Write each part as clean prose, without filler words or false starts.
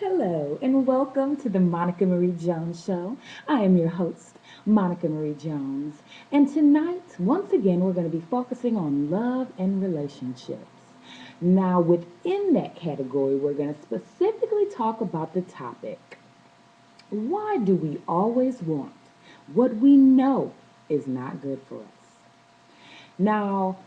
Hello, and welcome to the Monica Marie Jones Show. I am your host, Monica Marie Jones. And tonight, once again, we're going to be focusing on love and relationships. Now, within that category, we're going to specifically talk about the topic: why do we always want what we know is not good for us? Now,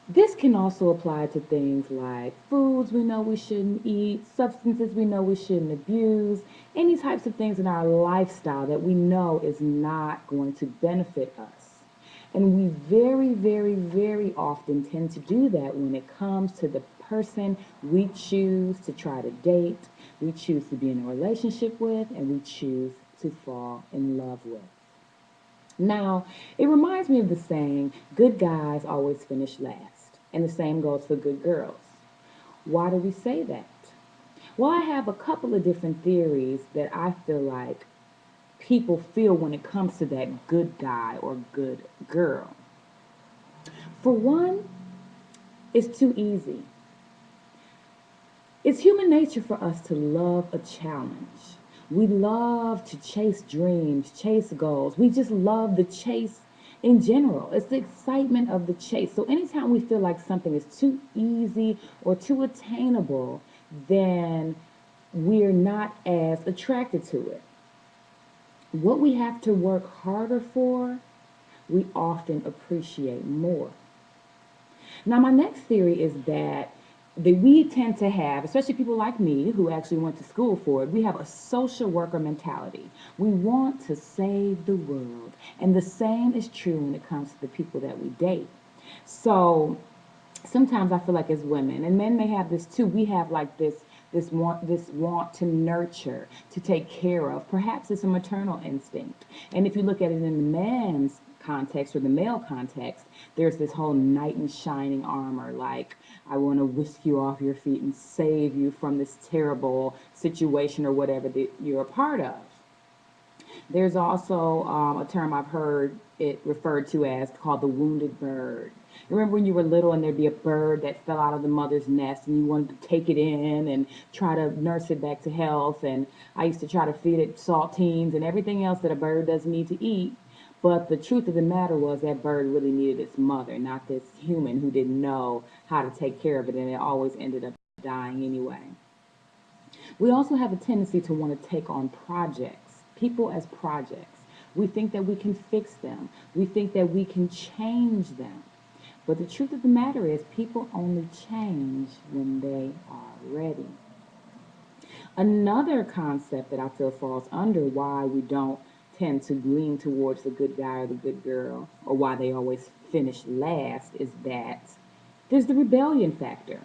this can also apply to things like foods we know we shouldn't eat, substances we know we shouldn't abuse, any types of things in our lifestyle that we know is not going to benefit us. And we very, very, very often tend to do that when it comes to the person we choose to try to date, we choose to be in a relationship with, and we choose to fall in love with. Now, it reminds me of the saying, good guys always finish last. And the same goes for good girls. Why do we say that? Well, I have a couple of different theories that I feel like people feel when it comes to that good guy or good girl. For one, it's too easy. It's human nature for us to love a challenge. We love to chase dreams, chase goals. We just love the chase in general. It's the excitement of the chase. So anytime we feel like something is too easy or too attainable, then we're not as attracted to it. What we have to work harder for, we often appreciate more. Now, my next theory is that we tend to have, especially people like me who actually went to school for it, we have a social worker mentality. We want to save the world. And the same is true when it comes to the people that we date. So sometimes I feel like as women, and men may have this too, we have like this want to nurture, to take care of. Perhaps it's a maternal instinct. And if you look at it in the man's context or the male context, there's this whole knight in shining armor, like I want to whisk you off your feet and save you from this terrible situation or whatever that you're a part of. There's also a term I've heard it referred to as called the wounded bird. Remember when you were little and there'd be a bird that fell out of the mother's nest and you wanted to take it in and try to nurse it back to health? And I used to try to feed it saltines and everything else that a bird doesn't need to eat. But the truth of the matter was that bird really needed its mother, not this human who didn't know how to take care of it, and it always ended up dying anyway. We also have a tendency to want to take on projects, people as projects. We think that we can fix them. We think that we can change them. But the truth of the matter is, people only change when they are ready. Another concept that I feel falls under why we don't tend to lean towards the good guy or the good girl, or why they always finish last, is that there's the rebellion factor.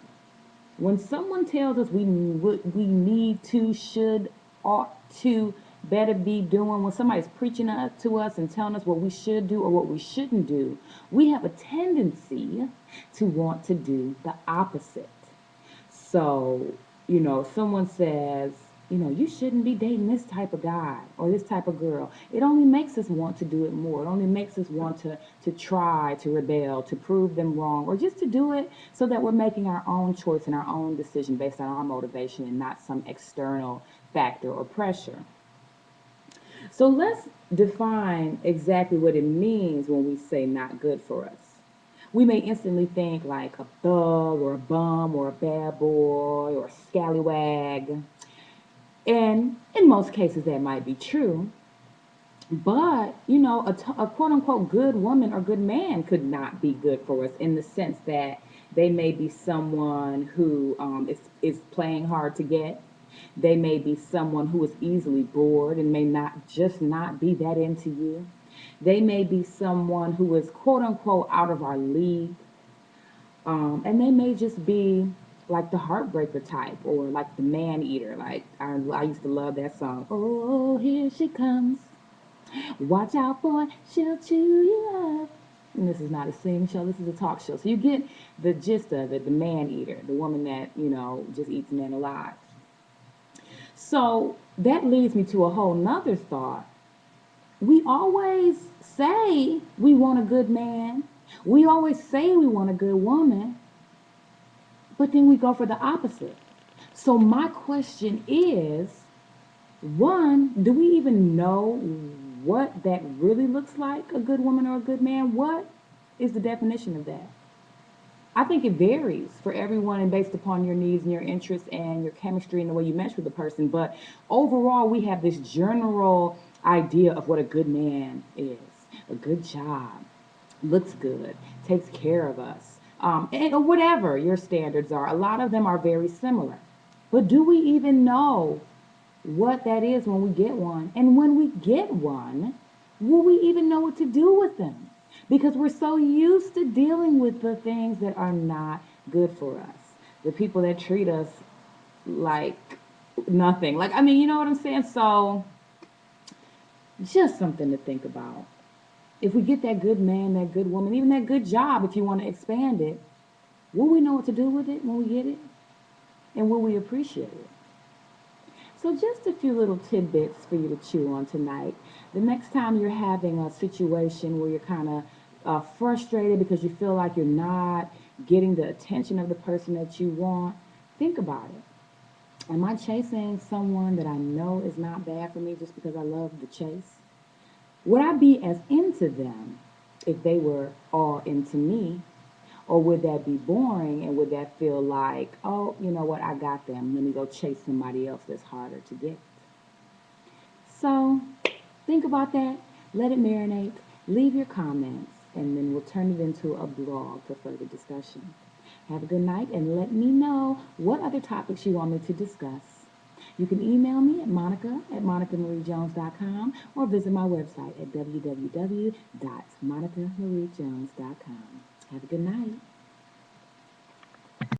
When someone tells us what we need to, should, ought to, better be doing, when somebody's preaching to us and telling us what we should do or what we shouldn't do, we have a tendency to want to do the opposite. So, someone says, you shouldn't be dating this type of guy or this type of girl. It only makes us want to do it more. It only makes us want to try to rebel, to prove them wrong, or just to do it so that we're making our own choice and our own decision based on our motivation and not some external factor or pressure. So let's define exactly what it means when we say not good for us. We may instantly think like a thug or a bum or a bad boy or a scallywag. And in most cases, that might be true. But, a quote unquote good woman or good man could not be good for us in the sense that they may be someone who is playing hard to get. They may be someone who is easily bored and may not be that into you. They may be someone who is quote unquote out of our league. And they may just be like the heartbreaker type or like the Maneater. Like I used to love that song. Oh, here she comes. Watch out, boy, she'll chew you up. And this is not a sing show, this is a talk show. So you get the gist of it, the Maneater, the woman that, just eats men alive. So that leads me to a whole nother thought. We always say we want a good man. We always say we want a good woman, but then we go for the opposite. So my question is, one, do we even know what that really looks like, a good woman or a good man? What is the definition of that? I think it varies for everyone and based upon your needs and your interests and your chemistry and the way you mesh with the person. But overall, we have this general idea of what a good man is, a good job, looks good, takes care of us, or whatever your standards are. A lot of them are very similar. But do we even know what that is when we get one? And when we get one, will we even know what to do with them? Because we're so used to dealing with the things that are not good for us, the people that treat us like nothing. Like, I mean, you know what I'm saying? So, just something to think about. If we get that good man, that good woman, even that good job, if you want to expand it, will we know what to do with it when we get it? And will we appreciate it? So, just a few little tidbits for you to chew on tonight. The next time you're having a situation where you're kind of frustrated because you feel like you're not getting the attention of the person that you want, think about it. Am I chasing someone that I know is not bad for me just because I love the chase? Would I be as into them if they were all into me? Or would that be boring and would that feel like, oh, you know what, I got them. Let me go chase somebody else that's harder to get. So think about that. Let it marinate. Leave your comments and then we'll turn it into a blog for further discussion. Have a good night and let me know what other topics you want me to discuss. You can email me at monica@monicamariejones.com or visit my website at www.monicamariejones.com. Have a good night.